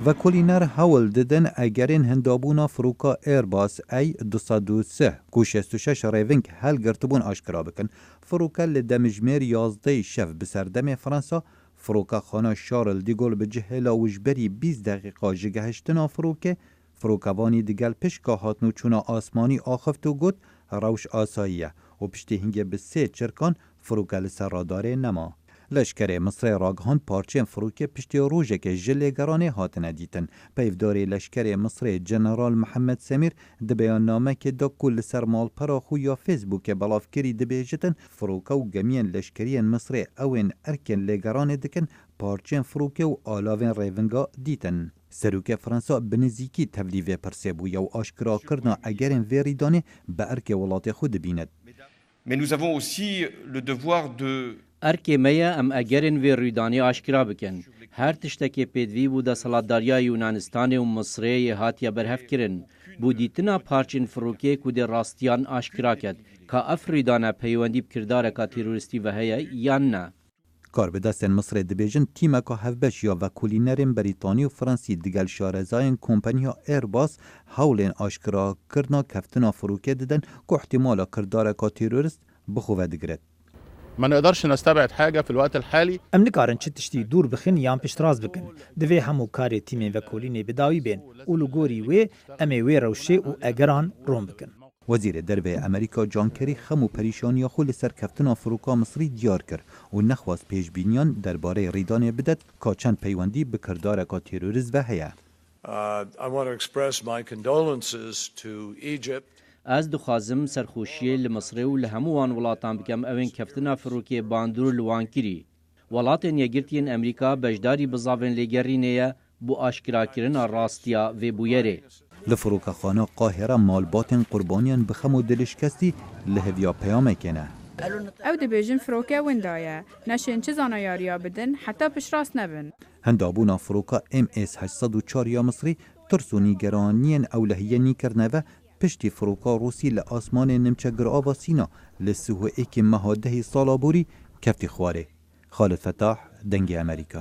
و کلینر هول ددن اگرین هندابونا فروکا ایرباس ای 203 کو 66 ریونگ هل گرتبون آشکرا بکن فروکا لدمجمیر 11 شف بسردم فرانسا فروکا خانه شارل دیگل به جهلا وجبری 20 دقیقه جگهشتنا فروکوانی دیگل پشکا هاتنو چونا آسمانی آخفت و گد روش آساییه و پشتی هنگه به 3 چرکان فروکا لسر راداره نما. لشکر مصر راگهان پارچین فروکه پشتی روژه که جلگرانه هاتنه دیتن. پیفداری لشکر مصر جنرال محمد سمیر ده بیان نامه که دا کل سر مال پراخو یا فیسبوک بلافکری ده بیجتن فروکه و گمین لشکرین مصر اوین ارکن لگرانه دکن پارچین فروکه و آلاوین ریونگا دیتن. سروک فرانسا بنزیکی تبلیغ پرسیبو یا آشکرا کرنا اگرین ویریدانه به ارک ولات خود بیند. Mais nous avons aussi le devoir de ارکی میا ام اگرین وی ریدانی آشکرا بکن. هر تشتکی پیدوی بوده سالاداریا یونانستان و مصری هاتیا برهف کرن. بودیتنا پارچین فروکی کود راستیان آشکرا کد که اف ریدانه پیوندی بکرداره که تیروریستی و هیا یا نه. کار به دستن مصر دبیجن تیمه که هفبشیا و کلینرین بریتانی و فرانسی دیگل شارزاین کمپانیا ایرباس هولین آشکرا کرنا کفتنا فروکی ددن که احتمالا کرداره که تیروریست بخواه دگرد. ما نقدرش نستبعد حاجة في الوقت الحالي. ام نکارن چه تشتی دور بخن یان پشتراز بکن. دوی همو کاری تیم و کلینی بداوی بین. اولو گوری وی امی وی روشه و اگران روم بکن. وزیر دربه امریکا جان کری خمو پریشانی خود سر کفتن فروکا مصری دیار کرد و نخواست پیش بینیان درباره ریدان بدد که چند پیوندی به کردار که تروریسم و هیا. I want to express my condolences to Egypt. از دخوازم سرخوشی لمصر و لهموان ولاتان بکم اوین کفتنا فروکی باندور لوانکری. ولاتن یگرتین امریکا بجداری بزاون لگرینه بو آشکرا کرن راستیا و بویره. لفروکا خانه قاهره مالباتن قربانیان بخمو دلشکستی لهویا پیامه کنه. او دبیجن فروکه وندایه نشین چه زانایاریا بدن حتی پشراس نبن. هندابونا فروکا MS-804 یا مصری ترسونی گرانین اولهیه کرنه و پشتی فروکا روسی لآسمان نمچگر آوا سینا لسهو ایک مهاده سالابوری کفتی خواره. خالد فتاح دنگ امریکا.